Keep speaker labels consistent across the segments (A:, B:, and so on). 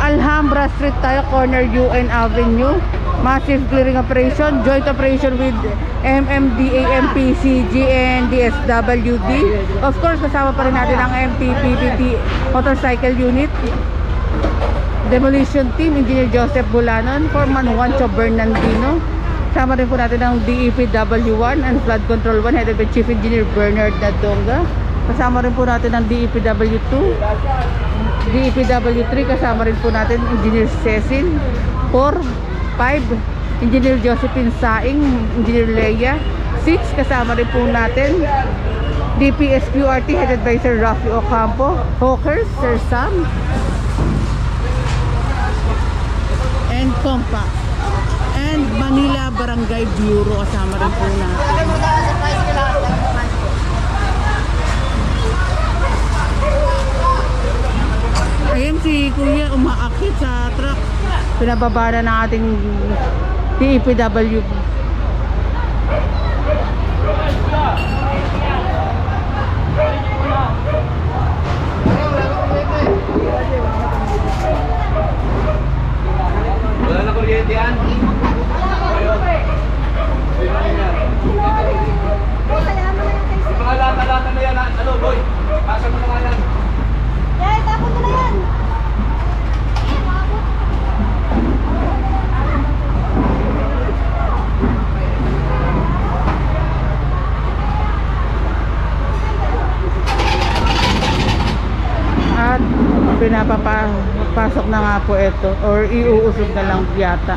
A: Alhambra Street tayo, corner UN Avenue. Massive clearing operation, joint operation with MMDA, MPCG, and DSWD. Of course, kasama pa rin natin ang MTPPT Motorcycle Unit. Demolition Team, Engineer Joseph Bulanon, Foreman Juancho Bernardino. Kasama rin po natin ang DEPW1 and Flood Control 1, headed by Chief Engineer Bernard Nadonga. Kasama rin po natin ang DEPW2, DEPW3, kasama rin po natin Engineer Cecil 4, 5, Engineer Josephine Saing, Engineer Leia 6, kasama rin po natin DPSQRT headed by Sir Rafi Ocampo, Hawkers, Sir Sam, and Compa, and Manila Barangay Bureau, kasama rin po natin. Ayun si Kuya umaakit sa truck, pinababa na ng ating DEPW.
B: Wala na kuryente yan. Mga lata-lata na yan. Ano, boy? Pasa mo na nga yan.
C: Eh, tapon mo na yan.
A: At pinapapasok na nga po ito, or iuusog na lang yata.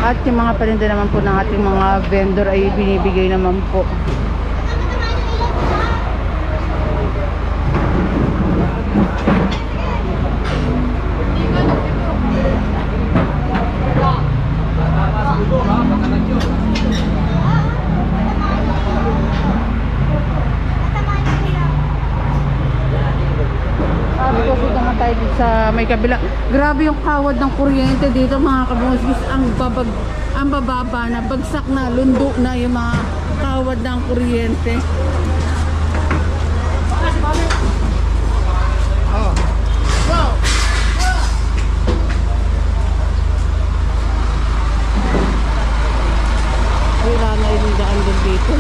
A: At yung mga paninda naman po ng ating mga vendor ay binibigay naman po. Sa may kabila, grabe yung kawad ng kuryente dito mga kabungis. Ang bababa na, bagsak na, lundo na yung mga kawad ng kuryente. Wala na yung daan din dito.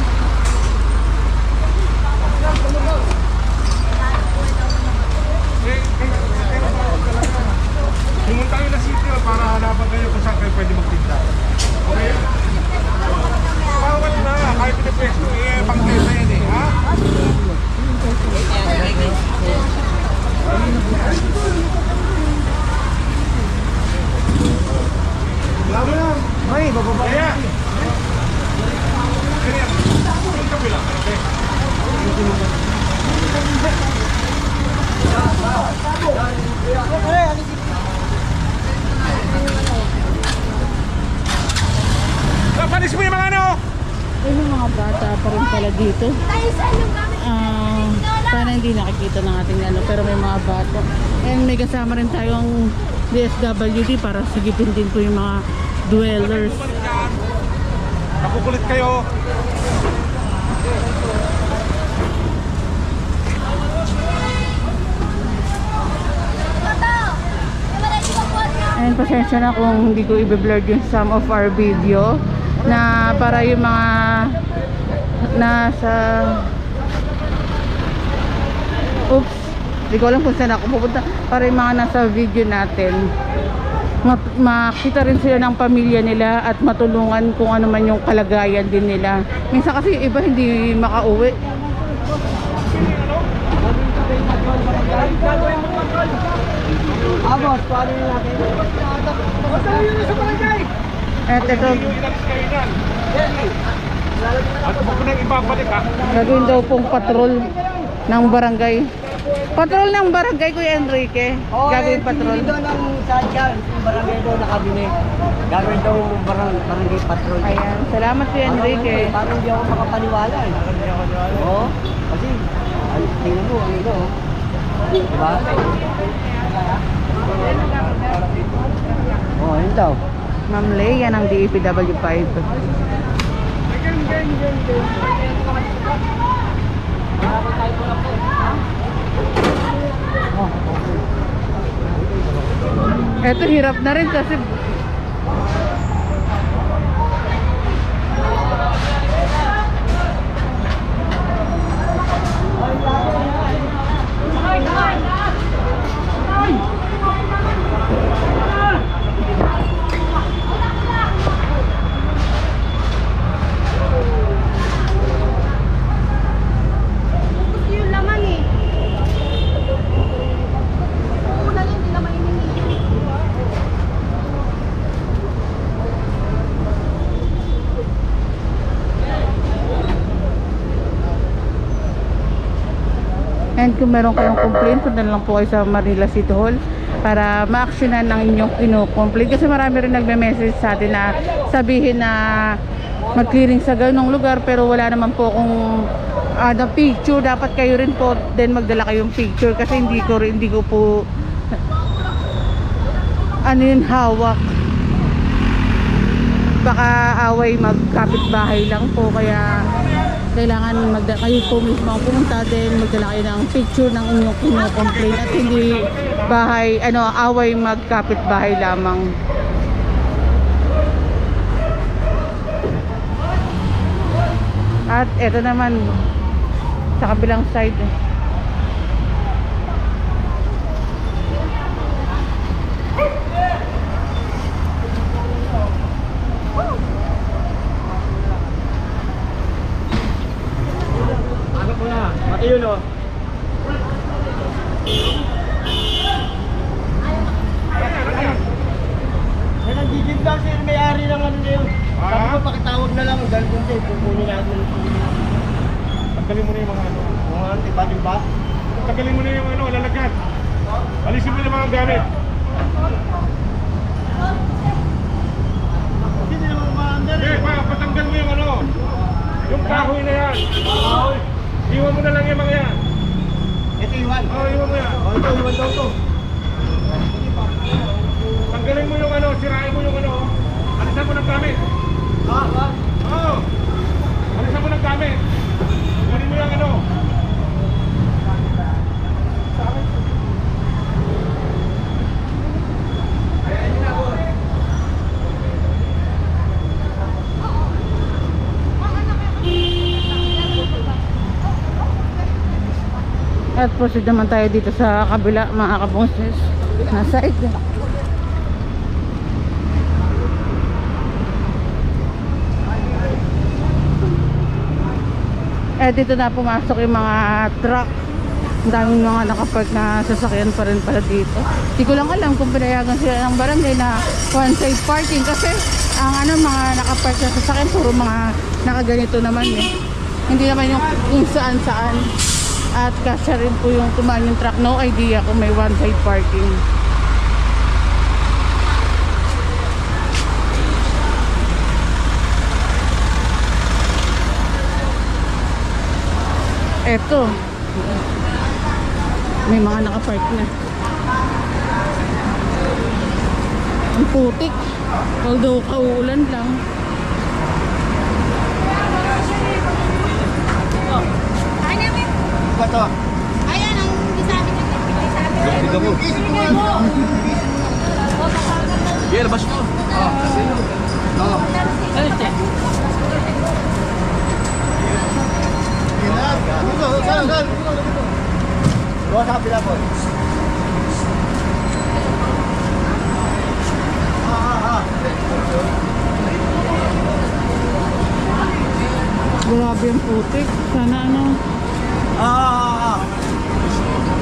D: Pumunta kayo na sitio para hanapan kayo kung saan kayo pwede magtinda. Okay? Bawat na nga, kahit pinapwesto, pang-tesa yan eh, ha? Wala mo lang. May, bababa. Kaya! Kaya! Yung kabila, okay? Panis mo yung mga ano?
A: Ayun yung mga bata pa rin pala dito. Sana hindi nakikita ng ating ano, pero may mga bata. And may kasama rin tayong DSWD para sigipin din po yung mga dwellers.
D: Nakukulit kayo.
A: And pasensya na kung hindi ko i-blur yung some of our video na para yung mga nasa hindi ko alam kung saan ako pupunta, para yung mga nasa video natin makita rin sila ng pamilya nila at matulungan kung ano man yung kalagayan din nila. Minsan kasi yung iba hindi makauwi.
B: Abos, paano yung natin?
A: At ito,
D: At huwag ko nang ibabalik ha.
A: gagawin daw pong patrol ng barangay. Patrol ng barangay, Kuya Enrique. Gagawin patrol.
B: Doon ang sadya, yung barangay doon nakabili. Gagawin daw barangay patrol.
A: Ayan, salamat Kuya Enrique.
B: Parang hindi ako makapaniwala eh. Oo. Kasi, tingnan mo, ano ito. Diba? Oo, yun daw.
A: Ma'am Leia ng DEPW 5. Eto hirap na rin kasi
C: Yung laman eh. Una yun, hindi naman iningi.
A: and kung meron kayong complaint, punta na lang po kayo sa Manila City Hall para ma-actionan ang inyong kino-complaint kasi marami rin nagme-message sa atin na sabihin na mag-clearing sa ganung lugar pero wala naman po kung na picture. Dapat kayo rin po din magdala kayong picture kasi hindi ko po ano yun, hawak. Baka away magkapit-bahay lang po kaya kailangan kayo po mismo ang pumunta din, magdala kayo ng picture ng inyong kino-complaint at hindi bahay, away magkapit-bahay lamang. At eto naman sa kabilang side.
B: Ano po na? Mati yun o. Yan ang gigit daw sir, may-ari ng ano na yun. Sabi ko pakitawag na lang, dahil kung tayo, pupunin natin.
D: Tanggalin mo na yung mga ano.
B: Mga antiba-diba?
D: Tanggalin mo na yung ano, lalagyan. Alisin mo na yung mga gamit.
B: Hindi naman maandar eh.
D: Patanggal mo yung ano. Yung kahoy na yan. Iwan mo na lang yung mga yan.
B: Ito iwan.
D: Iwan mo yan.
B: Ito iwan daw to.
D: Tanggalin mo yung ano, sirain mo yung ano. Alisan mo ng gamit. Oo. Alisan mo ng gamit. Kunin mo yung ano.
A: At proceed naman tayo dito sa kabila mga kaboses na side. Dito na pumasok yung mga truck. Ang daming mga nakapark na sasakyan pa rin pala dito. Hindi ko lang alam kung pinayagan sila ng barangay na one side parking kasi ang mga nakapark na sasakyan puro mga nakaganito naman eh. Hindi naman yung kung saan saan. At kasya rin po yung tumaan yung truck. No idea kung may one side parking. Eto. May mga nakapark na. Ang putik. Although kauulan lang.
B: Ba to?
C: Ayan ang isabi niya.
B: Ito mo. Yeah, labas mo. Oo. Doon sa kapila po.
A: Grabe ang putik. Sana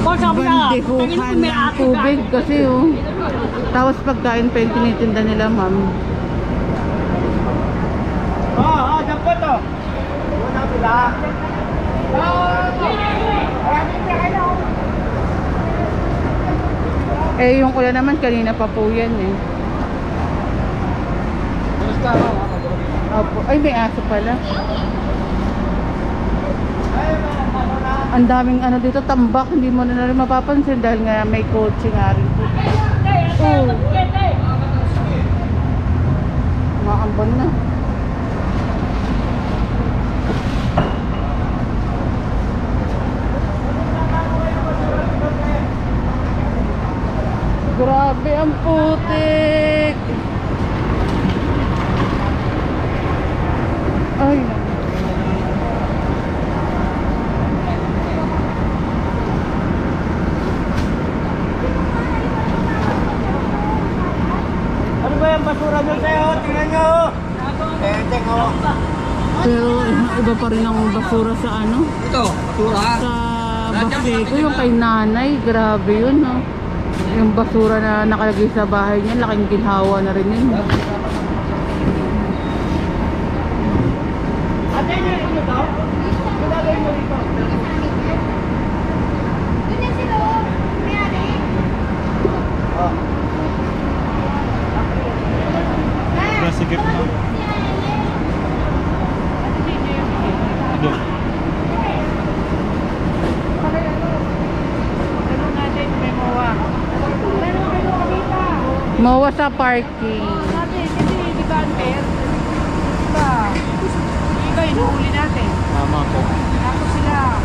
A: bandehuhan ng tubig kasi tapos pagkain pa yung tinitinda nila ma'am.
B: Dyan po to. Doon sa kapila.
A: Eh, yung ulan naman, kanina pa po yan eh. Opo. Ay, may aso pala. Ang daming ano dito, tambak. Hindi mo na rin mapapansin dahil nga may kotse nga rin po. Oh. Maambon na. Grabe ang putik. Ay, naku.
B: Ano ba yung basura nyo sa'yo? Tingnan nyo! Teng, oh.
A: Pero iba pa rin ang basura sa ano?
B: Ito, basura.
A: Sa Basego, yung kay nanay. Grabe yun, no? Yung basura na nakalagay sa bahay niya, laking ginhawa na rin yun.
C: Doon na sila, oh. Mayari.
D: Sige po. Doon.
A: Mawa sa parking.
C: Sabi, kasi di ba unfair? Diba? Diba, inuuli natin.
D: Tama po.
C: Tapos sila.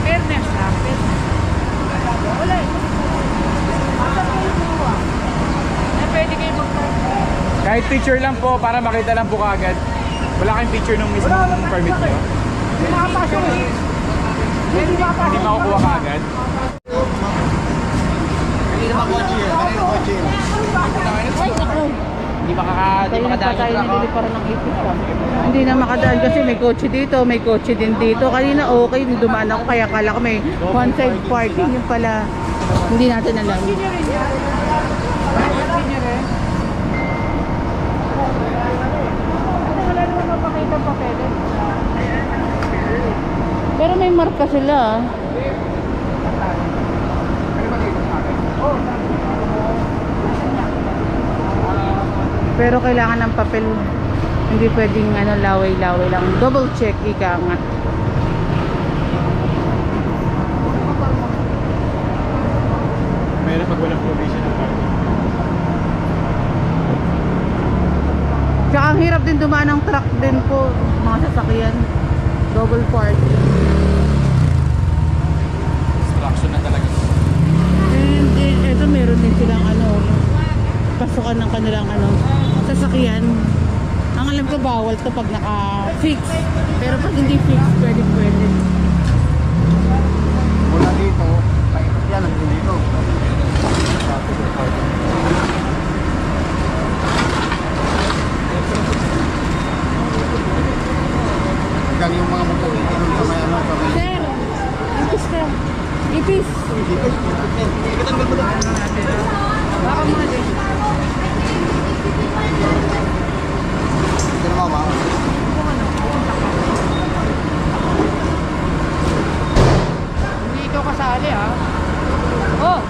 C: Fairness lang, fairness. Wala eh. Basta kayo gumawa. Na pwede kayo mag-permit.
D: Kahit picture lang po para makita lang po kaagad. Wala kayong picture nung mismo permit nyo.
C: Hindi makapasok eh. Hindi makapasok.
D: Hindi makukuha kaagad.
B: Kanina ba kotse yun? Kanina kotse yun?
A: Ay, naku.
B: Hindi
A: Tayo nagpatay na dili para ng ipis pa. Hindi na makadaan kasi may kotse dito, may kotse din dito. Kanina okay, dumaan ako kaya kala ko may one side parking. Yung pala, hindi natin alam.
C: Wala naman mapakita pa pwede.
A: Pero may marka sila. Pero kailangan ng papel. Hindi pwedeng ano, laway-laway lang. Double check, ika nga.
D: Mayroon pag walang provision ng parking.
A: Tsaka ang hirap din dumaan ng truck din po. Mga sasakyan. Double parking.
D: Distraction na talaga.
A: And then, eto meron din silang ano, pasukan ng kanilang ano, sasakyan. Ang alam ko bawal to pag naka-fix. Pero pag hindi fix, pwede.
B: Mula dito, paikot yan hanggang dito. Hanggang yung mga motor, ito sa may ano, sa may...
A: Sir, ipis ka. Ipis.
B: Ikaw mo doon.
A: Baka muna din.
B: Ito naman, ma'am.
A: Hindi ikaw kasali ha. Oh!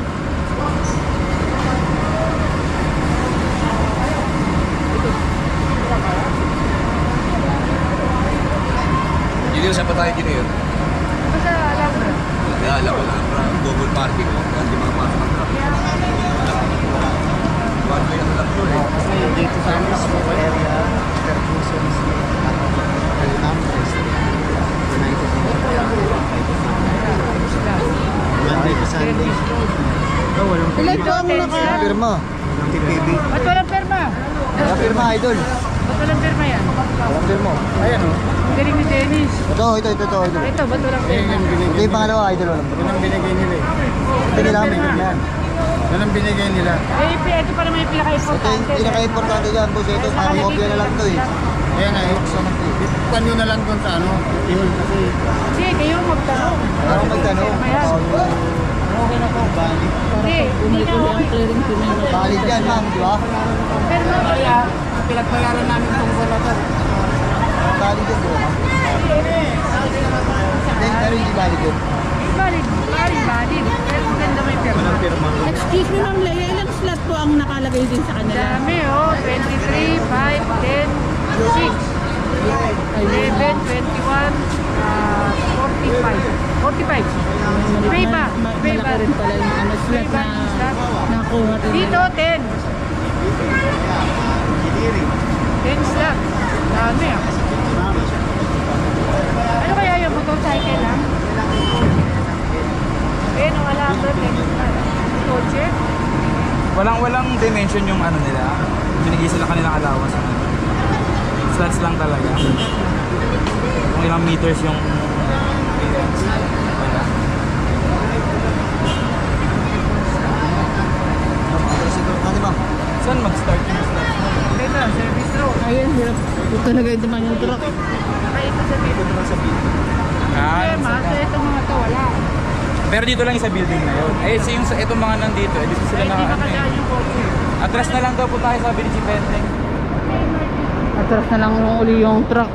E: Yun yung sa patay yun.
A: Basta alam mo.
E: Kaya alam ko lang, double parking ko. Kaya hindi makapasok ang truck. One way ang truck yun eh.
B: Kasi dito sa mismo area, Ferguson Street, Kalinam Street, United Monday to Sunday. Oh, walang
A: Ilan po ang naka...
B: pirma. Walang TPB.
A: Ba't walang perma?
B: Walang pirma, idol.
A: Ba't walang perma yan?
B: Walang pirma. Ayan o.
A: Galing ni Dennis.
B: Ito, idol.
A: Ito, ba't walang perma?
B: Ito yung pangalawa, idol. Walang pirma.
F: Yun ang binigay nila eh.
B: Ito nila amin. Yan.
F: Yun ang binigay nila.
A: Ito pa naman yung
B: Ito
A: pinaka-importante.
B: yung pinaka-importante dyan, boss. Ito, parang kopya na lang ito eh.
F: Ayan na, ipukan nyo na lang doon sa ano. Yun kasi.
A: Sige, kayo magtanong.
B: Ako magtanong.
A: Okay na po. Hindi, hindi na okay.
B: Valid yan, ma'am, di ba?
A: Pero kaya, pinagbayaran namin tungkol na to.
B: Valid yan, di ba? Then, pero hindi valid yun.
A: Valid. Pero maganda may perma.
C: 45. Viva. Viva.
A: Malaki rin pala yung ano, slot
C: Viva.
A: na nakuha rin.
C: Dito, 10. 10 slot. Dami ah. Ano kaya yung motorcycle lang? Eh, wala ba? 10 slot. Kotse?
G: Walang dimension yung ano nila. Binigay sila kanilang allowance. Slots lang talaga. Kung ilang meters yung clearance. Wala.
B: Ano ba?
G: Saan mag-start yung slots?
C: Dito, service road.
A: Ayun, hirap. Ito na ganito man yung truck.
C: Ay, ito sa dito.
G: Ah,
C: Mas ito mga to, wala.
G: pero dito lang yung sa building na yun. Eh, yung sa itong mga nandito, eh, dito sila
C: Ay, hindi
G: naka...
C: makadaan yung kotse.
G: Atras na lang daw po tayo sabi ni si Penteng.
A: Atras na lang yung uli yung truck.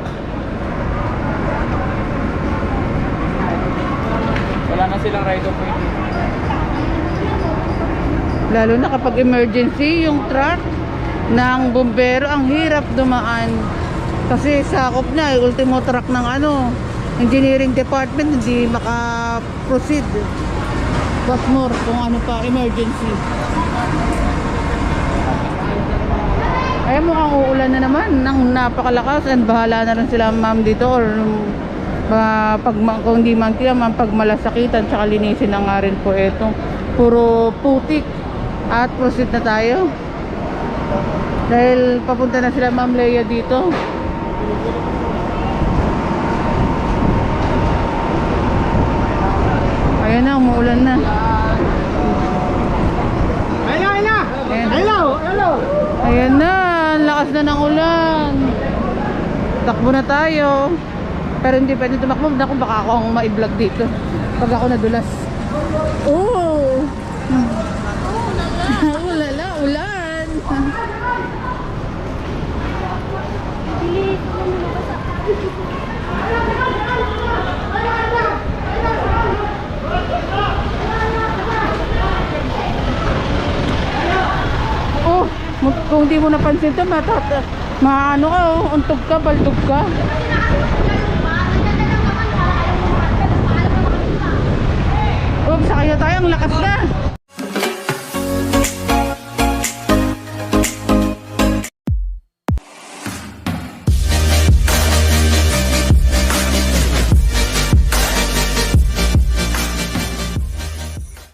G: Wala na silang right of way dito.
A: Lalo na kapag emergency, yung truck ng bumbero, ang hirap dumaan. Kasi sakop na, ultimo truck ng ano, engineering department, hindi maka-proceed. What more kung ano pa, emergency. Ay, mukhang uulan na naman ng napakalakas and bahala na rin sila ma'am dito or kung hindi man kaya ma'am pag malasakitan tsaka linisin na nga rin po ito. Puro putik at proceed na tayo. Dahil papunta na sila ma'am Leia dito. Ayan na, umuulan na. Ayan na, ang lakas na ng ulan. Takbo na tayo. Pero hindi pwede tumakbo. Naku, baka ako ang ma-vlog dito. Pag ako nadulas. Oh! Ulala, ulan. Oh, kung hindi mo napansin to, maano ka, oh, untog ka, baldog ka. Oh, sakay na tayo, ang lakas na.